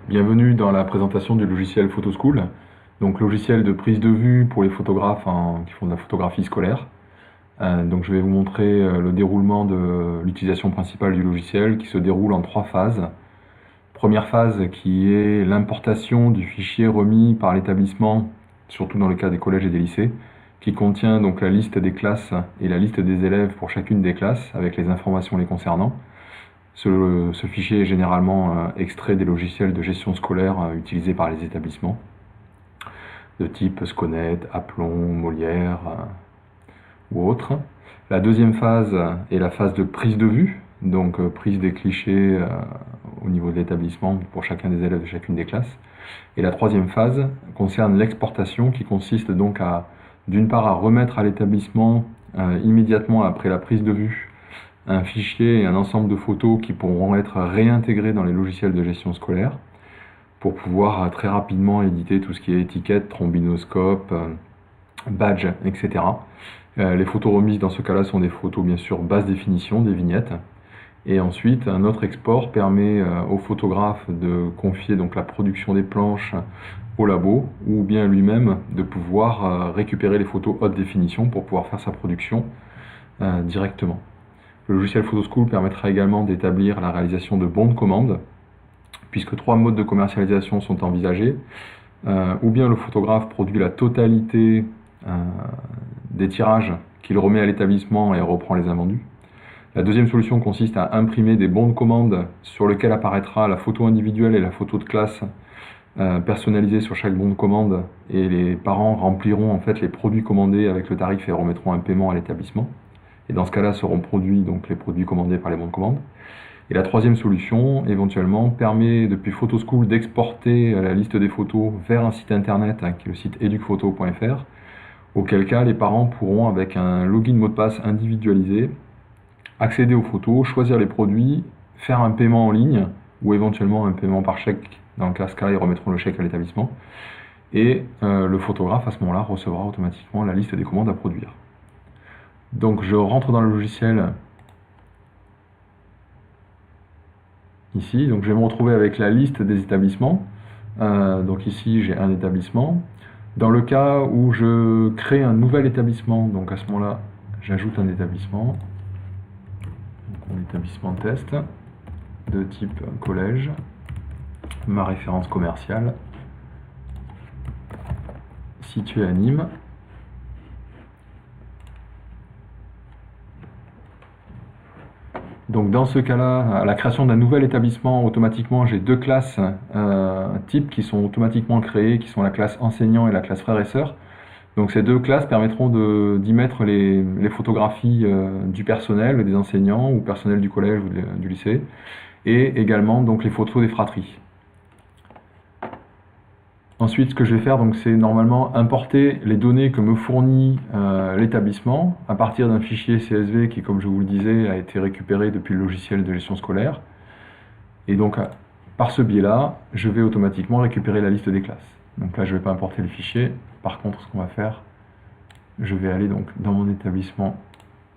Bienvenue dans la présentation du logiciel Photoschool, donc logiciel de prise de vue pour les photographes qui font de la photographie scolaire. Donc je vais vous montrer le déroulement de l'utilisation principale du logiciel qui se déroule en 3 phases. Première phase qui est l'importation du fichier remis par l'établissement, surtout dans le cas des collèges et des lycées, qui contient donc la liste des classes et la liste des élèves pour chacune des classes avec les informations les concernant. Ce fichier est généralement extrait des logiciels de gestion scolaire utilisés par les établissements, de type Sconet, Aplon, Molière ou autres. La deuxième phase est la phase de prise de vue, donc prise des clichés au niveau de l'établissement pour chacun des élèves de chacune des classes. Et la troisième phase concerne l'exportation qui consiste donc d'une part à remettre à l'établissement immédiatement après la prise de vue un fichier et un ensemble de photos qui pourront être réintégrés dans les logiciels de gestion scolaire pour pouvoir très rapidement éditer tout ce qui est étiquette, trombinoscope, badge, etc. Les photos remises dans ce cas-là sont des photos bien sûr basse définition, des vignettes. Et ensuite, un autre export permet au photographe de confier donc la production des planches au labo ou bien lui-même de pouvoir récupérer les photos haute définition pour pouvoir faire sa production directement. Le logiciel Photoschool permettra également d'établir la réalisation de bons de commande, puisque 3 modes de commercialisation sont envisagés. Ou bien le photographe produit la totalité des tirages qu'il remet à l'établissement et reprend les invendus. La deuxième solution consiste à imprimer des bons de commande sur lesquels apparaîtra la photo individuelle et la photo de classe personnalisée sur chaque bon de commande, et les parents rempliront en fait les produits commandés avec le tarif et remettront un paiement à l'établissement. Et dans ce cas-là seront produits donc les produits commandés par les bons de commande. Et la troisième solution, éventuellement, permet depuis Photoschool d'exporter la liste des photos vers un site internet qui est le site educphoto.fr, auquel cas les parents pourront, avec un login mot de passe individualisé, accéder aux photos, choisir les produits, faire un paiement en ligne ou éventuellement un paiement par chèque. Dans le cas ils remettront le chèque à l'établissement. Et le photographe, à ce moment-là, recevra automatiquement la liste des commandes à produire. Donc je rentre dans le logiciel ici, donc je vais me retrouver avec la liste des établissements. Donc ici j'ai un établissement. Dans le cas où je crée un nouvel établissement, donc à ce moment-là j'ajoute un établissement, un établissement test de type collège, ma référence commerciale, situé à Nîmes. Donc dans ce cas-là, à la création d'un nouvel établissement, automatiquement j'ai 2 classes types qui sont automatiquement créées, qui sont la classe enseignant et la classe frères et sœurs. Donc ces 2 classes permettront d'y mettre les photographies du personnel, des enseignants ou personnel du collège ou du lycée, et également donc les photos des fratries. Ensuite, ce que je vais faire, c'est normalement importer les données que me fournit l'établissement à partir d'un fichier CSV qui, comme je vous le disais, a été récupéré depuis le logiciel de gestion scolaire. Et donc, par ce biais-là, je vais automatiquement récupérer la liste des classes. Donc là, je ne vais pas importer le fichier. Par contre, ce qu'on va faire, je vais aller donc dans mon établissement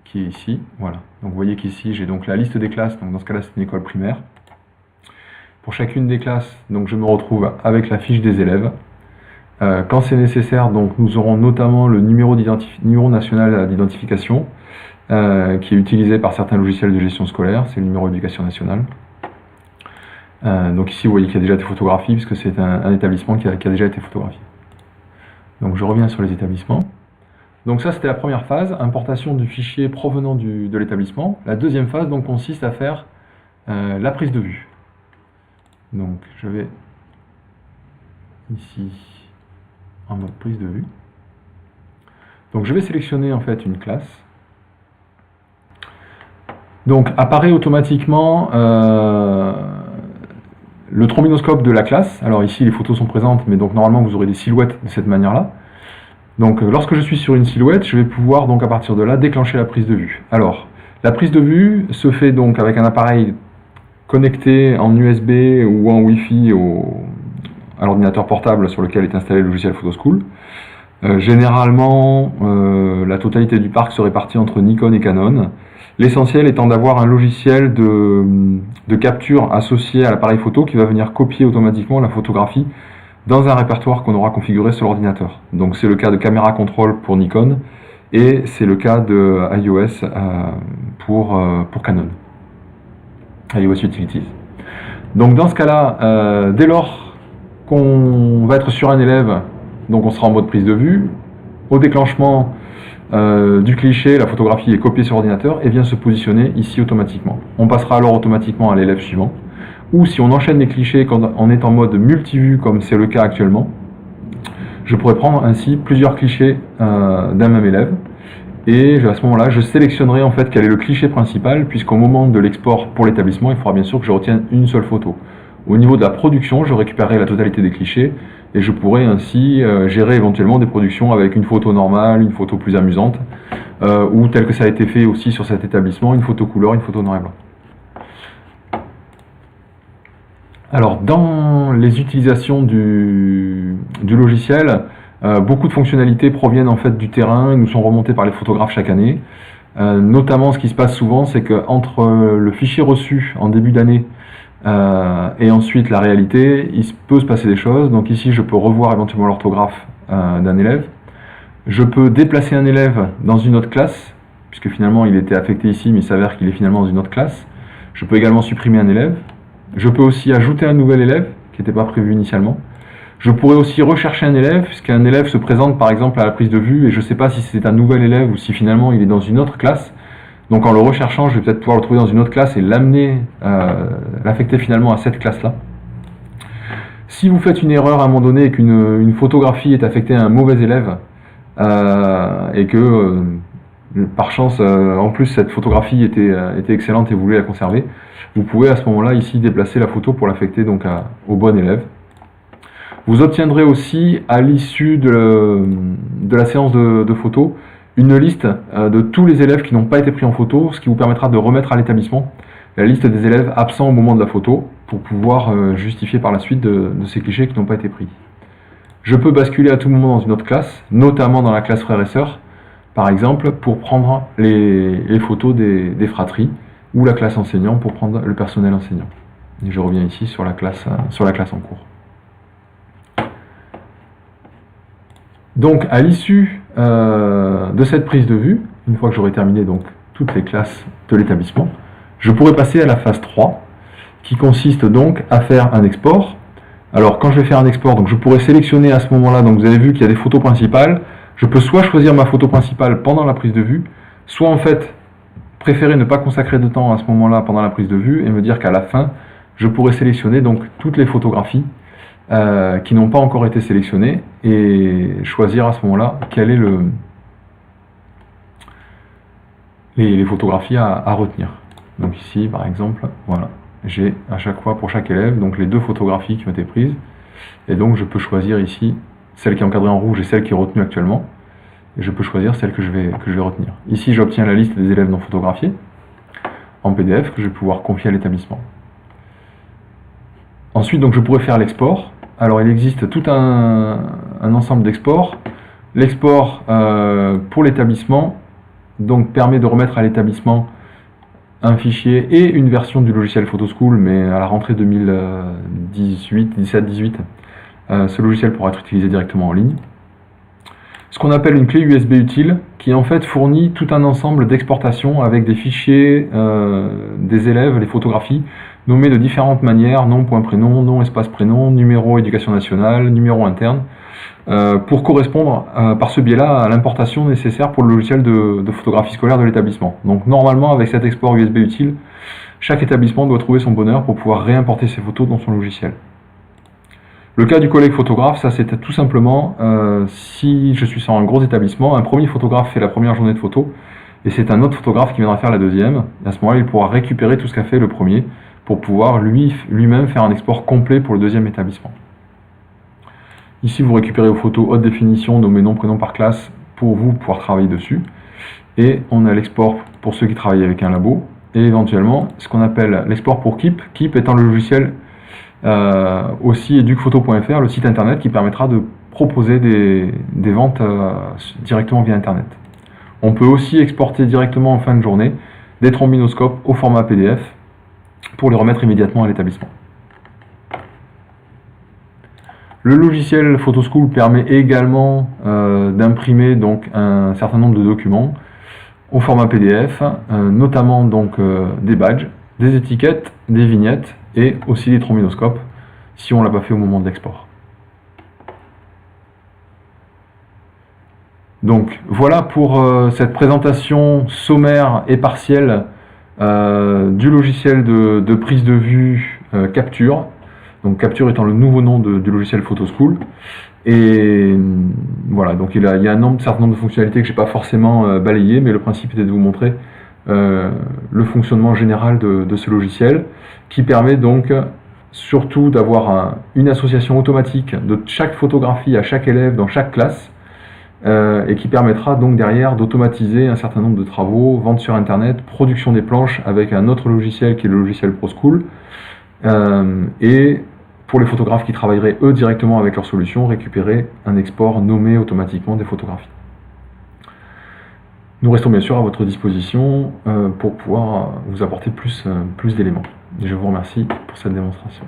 qui est ici. Voilà. Donc vous voyez qu'ici, j'ai donc la liste des classes. Donc dans ce cas-là, c'est une école primaire. Pour chacune des classes, donc je me retrouve avec la fiche des élèves. Quand c'est nécessaire, donc nous aurons notamment le numéro national d'identification qui est utilisé par certains logiciels de gestion scolaire, c'est le numéro d'éducation nationale. Donc ici, vous voyez qu'il y a déjà des photographies puisque c'est un établissement qui a déjà été photographié. Donc je reviens sur les établissements. Donc ça, c'était la première phase, importation du fichier provenant de l'établissement. La deuxième phase donc consiste à faire la prise de vue. Donc je vais ici en mode prise de vue. Donc je vais sélectionner en fait une classe. Donc apparaît automatiquement le trombinoscope de la classe. Alors ici les photos sont présentes, mais donc normalement vous aurez des silhouettes de cette manière-là. Donc lorsque je suis sur une silhouette, je vais pouvoir donc à partir de là déclencher la prise de vue. Alors la prise de vue se fait donc avec un appareil connecté en USB ou en Wi-Fi à l'ordinateur portable sur lequel est installé le logiciel Photoschool. Généralement, la totalité du parc se répartit entre Nikon et Canon. L'essentiel étant d'avoir un logiciel de capture associé à l'appareil photo qui va venir copier automatiquement la photographie dans un répertoire qu'on aura configuré sur l'ordinateur. Donc c'est le cas de Camera Control pour Nikon et c'est le cas de iOS pour Canon, iOS Utilities. Donc dans ce cas-là, dès lors qu'on va être sur un élève, donc on sera en mode prise de vue, au déclenchement du cliché, la photographie est copiée sur l'ordinateur et vient se positionner ici automatiquement. On passera alors automatiquement à l'élève suivant. Ou si on enchaîne les clichés quand on est en mode multivue, comme c'est le cas actuellement, je pourrais prendre ainsi plusieurs clichés d'un même élève. Et à ce moment-là, je sélectionnerai en fait quel est le cliché principal, puisqu'au moment de l'export pour l'établissement, il faudra bien sûr que je retienne une seule photo. Au niveau de la production, je récupérerai la totalité des clichés et je pourrai ainsi gérer éventuellement des productions avec une photo normale, une photo plus amusante, ou tel que ça a été fait aussi sur cet établissement, une photo couleur, une photo noir et blanc. Alors, dans les utilisations du logiciel, beaucoup de fonctionnalités proviennent en fait du terrain et nous sont remontées par les photographes chaque année. Notamment, ce qui se passe souvent, c'est qu'entre le fichier reçu en début d'année et ensuite la réalité, il peut se passer des choses. Donc ici, je peux revoir éventuellement l'orthographe d'un élève. Je peux déplacer un élève dans une autre classe, puisque finalement il était affecté ici, mais il s'avère qu'il est finalement dans une autre classe. Je peux également supprimer un élève. Je peux aussi ajouter un nouvel élève, qui n'était pas prévu initialement. Je pourrais aussi rechercher un élève, puisqu'un élève se présente par exemple à la prise de vue, et je ne sais pas si c'est un nouvel élève ou si finalement il est dans une autre classe. Donc en le recherchant, je vais peut-être pouvoir le trouver dans une autre classe et l'amener, l'affecter finalement à cette classe-là. Si vous faites une erreur à un moment donné et qu'une photographie est affectée à un mauvais élève, et que par chance, en plus cette photographie était excellente et vous voulez la conserver, vous pouvez à ce moment-là ici déplacer la photo pour l'affecter donc au bon élève. Vous obtiendrez aussi à l'issue de la séance de photos une liste de tous les élèves qui n'ont pas été pris en photo, ce qui vous permettra de remettre à l'établissement la liste des élèves absents au moment de la photo pour pouvoir justifier par la suite de ces clichés qui n'ont pas été pris. Je peux basculer à tout moment dans une autre classe, notamment dans la classe frères et sœurs, par exemple, pour prendre les photos des fratries, ou la classe enseignant pour prendre le personnel enseignant. Et je reviens ici sur la classe en cours. Donc, à l'issue de cette prise de vue, une fois que j'aurai terminé donc toutes les classes de l'établissement, je pourrai passer à la phase 3, qui consiste donc à faire un export. Alors, quand je vais faire un export, donc je pourrai sélectionner à ce moment-là, donc vous avez vu qu'il y a des photos principales. Je peux soit choisir ma photo principale pendant la prise de vue, soit en fait préférer ne pas consacrer de temps à ce moment-là pendant la prise de vue et me dire qu'à la fin, je pourrai sélectionner donc toutes les photographies qui n'ont pas encore été sélectionnées et choisir à ce moment-là quel est les photographies à retenir. Donc ici, par exemple, voilà, j'ai à chaque fois pour chaque élève donc les deux photographies qui ont été prises et donc je peux choisir ici celle qui est encadrée en rouge et celle qui est retenue actuellement. Et je peux choisir celle que je vais retenir. Ici, j'obtiens la liste des élèves non photographiés en PDF que je vais pouvoir confier à l'établissement. Ensuite, donc, je pourrais faire l'export. Alors, il existe tout un ensemble d'exports. L'export pour l'établissement donc permet de remettre à l'établissement un fichier et une version du logiciel Photoschool, mais à la rentrée 2017-18, ce logiciel pourra être utilisé directement en ligne. Ce qu'on appelle une clé USB utile, qui en fait fournit tout un ensemble d'exportations avec des fichiers des élèves, les photographies, nommées de différentes manières, nom, point, prénom, nom, espace, prénom, numéro éducation nationale, numéro interne, pour correspondre par ce biais-là à l'importation nécessaire pour le logiciel de photographie scolaire de l'établissement. Donc normalement, avec cet export USB utile, chaque établissement doit trouver son bonheur pour pouvoir réimporter ses photos dans son logiciel. Le cas du collègue photographe, ça c'était tout simplement, si je suis sur un gros établissement, un premier photographe fait la première journée de photo, et c'est un autre photographe qui viendra faire la deuxième. À ce moment-là, il pourra récupérer tout ce qu'a fait le premier, pour pouvoir lui-même faire un export complet pour le deuxième établissement. Ici, vous récupérez vos photos haute définition, nommées nom, prénom par classe, pour vous pouvoir travailler dessus. Et on a l'export pour ceux qui travaillent avec un labo, et éventuellement, ce qu'on appelle l'export pour Keep, Keep étant le logiciel aussi educphoto.fr, le site internet qui permettra de proposer des ventes directement via internet. On peut aussi exporter directement en fin de journée des trombinoscopes au format PDF pour les remettre immédiatement à l'établissement. Le logiciel Photoschool permet également d'imprimer donc un certain nombre de documents au format PDF, notamment donc des badges, des étiquettes, des vignettes et aussi des trombinoscopes si on ne l'a pas fait au moment de l'export. Donc voilà pour cette présentation sommaire et partielle du logiciel de prise de vue Capture. Donc Capture étant le nouveau nom du logiciel Photoschool. Et voilà, donc il y a un certain nombre de fonctionnalités que je n'ai pas forcément balayées, mais le principe était de vous montrer le fonctionnement général de ce logiciel, qui permet donc surtout d'avoir une association automatique de chaque photographie à chaque élève dans chaque classe, et qui permettra donc derrière d'automatiser un certain nombre de travaux, vente sur internet, production des planches avec un autre logiciel qui est le logiciel ProSchool, et pour les photographes qui travailleraient eux directement avec leur solution, récupérer un export nommé automatiquement des photographies. Nous restons bien sûr à votre disposition pour pouvoir vous apporter plus d'éléments. Je vous remercie pour cette démonstration.